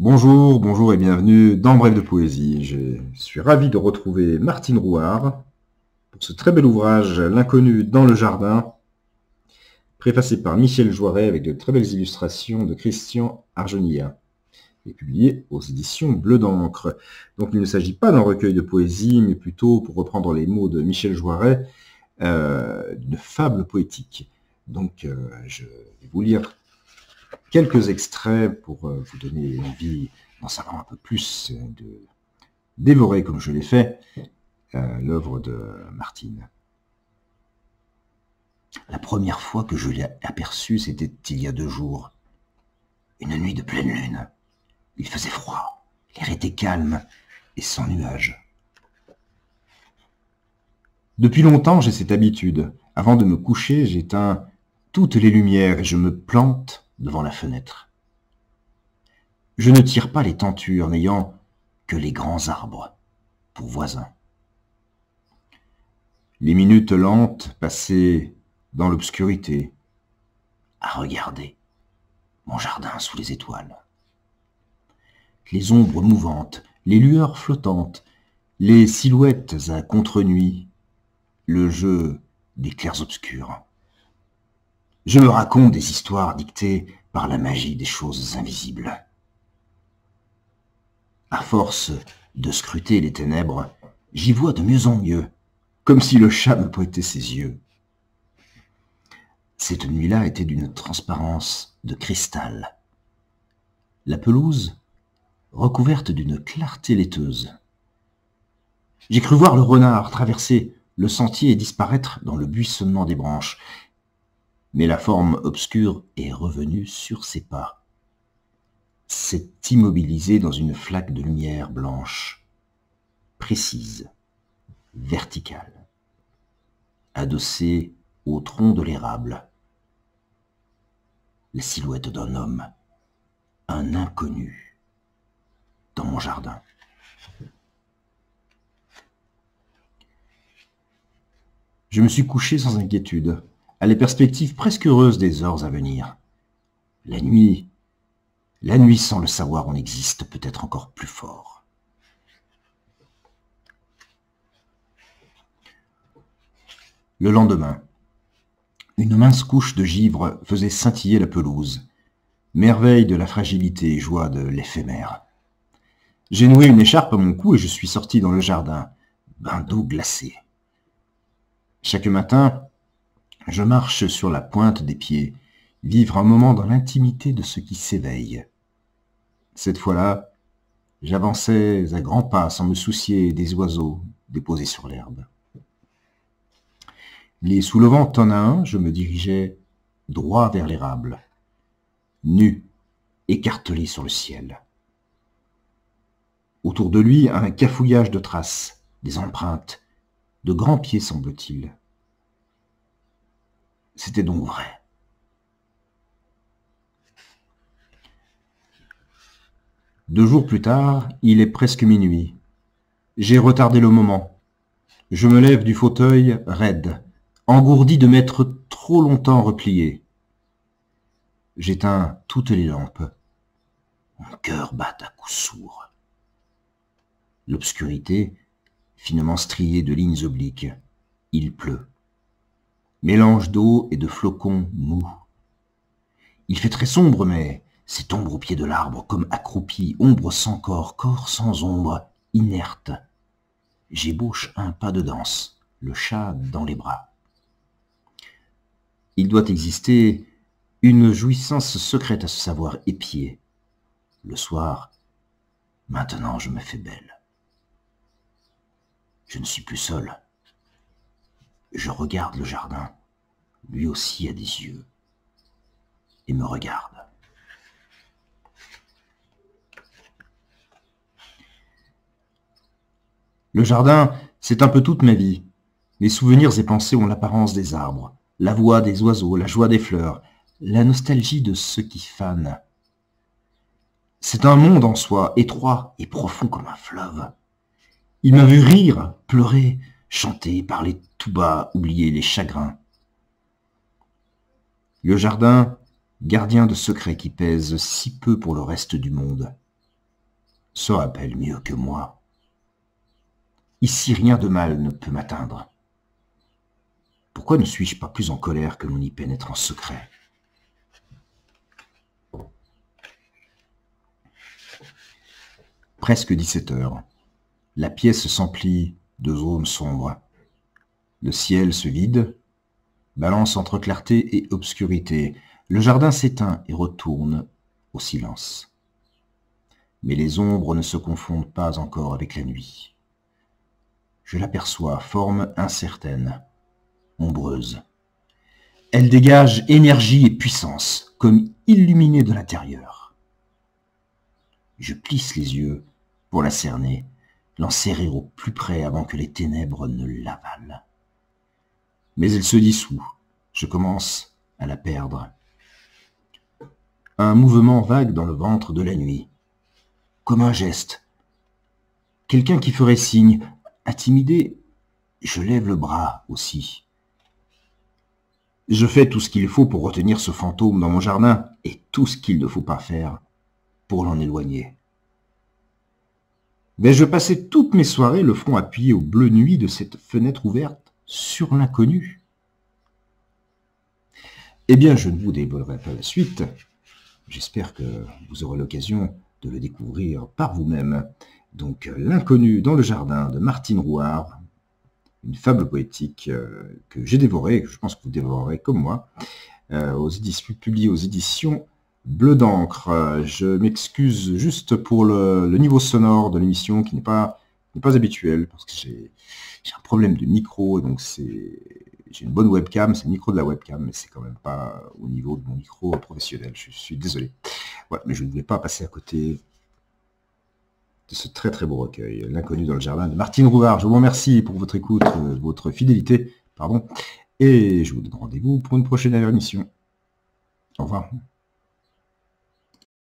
Bonjour, bonjour et bienvenue dans Bref de Poésie. Je suis ravi de retrouver Martine Rouard pour ce très bel ouvrage L'inconnu dans le jardin, préfacé par Michel Joiret avec de très belles illustrations de Christian Argenilla et publié aux éditions Bleu d'encre. Donc il ne s'agit pas d'un recueil de poésie, mais plutôt, pour reprendre les mots de Michel Joiret, d'une fable poétique. Donc je vais vous lire quelques extraits pour vous donner envie d'en savoir un peu plus, de dévorer, comme je l'ai fait, l'œuvre de Martine. La première fois que je l'ai aperçu, c'était il y a 2 jours. Une nuit de pleine lune. Il faisait froid, l'air était calme et sans nuages. Depuis longtemps, j'ai cette habitude. Avant de me coucher, j'éteins toutes les lumières et je me plante devant la fenêtre. Je ne tire pas les tentures, n'ayant que les grands arbres pour voisins. Les minutes lentes passées dans l'obscurité, à regarder mon jardin sous les étoiles. Les ombres mouvantes, les lueurs flottantes, les silhouettes à contre-nuit, le jeu des clairs-obscurs. Je me raconte des histoires dictées par la magie des choses invisibles. À force de scruter les ténèbres, j'y vois de mieux en mieux, comme si le chat me prêtait ses yeux. Cette nuit-là était d'une transparence de cristal. La pelouse, recouverte d'une clarté laiteuse. J'ai cru voir le renard traverser le sentier et disparaître dans le buissonnement des branches. Mais la forme obscure est revenue sur ses pas, s'est immobilisée dans une flaque de lumière blanche, précise, verticale, adossée au tronc de l'érable. La silhouette d'un homme, un inconnu, dans mon jardin. Je me suis couché sans inquiétude, à la perspective presque heureuse des heures à venir. La nuit sans le savoir, on existe peut-être encore plus fort. Le lendemain, une mince couche de givre faisait scintiller la pelouse, merveille de la fragilité et joie de l'éphémère. J'ai noué une écharpe à mon cou et je suis sorti dans le jardin, bain d'eau glacée. Chaque matin, je marche sur la pointe des pieds, vivre un moment dans l'intimité de ce qui s'éveille. Cette fois-là, j'avançais à grands pas sans me soucier des oiseaux déposés sur l'herbe. Les soulevant un à un, je me dirigeais droit vers l'érable, nu, écartelé sur le ciel. Autour de lui, un cafouillage de traces, des empreintes, de grands pieds semble-t-il. C'était donc vrai. Deux jours plus tard, il est presque minuit. J'ai retardé le moment. Je me lève du fauteuil raide, engourdi de m'être trop longtemps replié. J'éteins toutes les lampes. Mon cœur bat à coups sourds. L'obscurité, finement striée de lignes obliques. Il pleut. Mélange d'eau et de flocons mous. Il fait très sombre, mais cette ombre au pied de l'arbre, comme accroupie, ombre sans corps, corps sans ombre, inerte. J'ébauche un pas de danse, le chat dans les bras. Il doit exister une jouissance secrète à se savoir épier. Le soir, maintenant je me fais belle. Je ne suis plus seul. Je regarde le jardin. Lui aussi a des yeux. Et me regarde. Le jardin, c'est un peu toute ma vie. Les souvenirs et pensées ont l'apparence des arbres, la voix des oiseaux, la joie des fleurs, la nostalgie de ceux qui fanent. C'est un monde en soi, étroit et profond comme un fleuve. Il m'a vu rire, pleurer, chanter, parler tout bas, oublier les chagrins. Le jardin, gardien de secrets qui pèsent si peu pour le reste du monde. se rappelle mieux que moi. Ici, rien de mal ne peut m'atteindre. Pourquoi ne suis-je pas plus en colère que l'on y pénètre en secret? Presque 17 heures. La pièce s'emplit de zones sombres. Le ciel se vide, balance entre clarté et obscurité. Le jardin s'éteint et retourne au silence. Mais les ombres ne se confondent pas encore avec la nuit. Je l'aperçois, forme incertaine, ombreuse. Elle dégage énergie et puissance, comme illuminée de l'intérieur. Je plisse les yeux pour la cerner, l'enserrer au plus près avant que les ténèbres ne l'avalent. Mais elle se dissout. Je commence à la perdre. Un mouvement vague dans le ventre de la nuit. Comme un geste. Quelqu'un qui ferait signe. Intimidé, je lève le bras aussi. Je fais tout ce qu'il faut pour retenir ce fantôme dans mon jardin et tout ce qu'il ne faut pas faire pour l'en éloigner. Vais-je passer toutes mes soirées le front appuyé au bleu nuit de cette fenêtre ouverte sur l'inconnu? Eh bien, je ne vous dévoilerai pas la suite. J'espère que vous aurez l'occasion de le découvrir par vous-même. Donc, L'inconnu dans le jardin de Martine Rouard, une fable poétique que j'ai dévorée, que je pense que vous dévorerez comme moi, publié aux éditions Bleu d'encre. Je m'excuse juste pour le niveau sonore de l'émission qui n'est pas habituel, parce que j'ai un problème de micro, donc j'ai une bonne webcam, c'est le micro de la webcam, mais c'est quand même pas au niveau de mon micro professionnel, je suis désolé. Voilà, mais je ne voulais pas passer à côté de ce très très beau recueil, L'inconnu dans le jardin de Martine Rouard. Je vous remercie pour votre écoute, votre fidélité, pardon, et je vous donne rendez-vous pour une prochaine émission. Au revoir.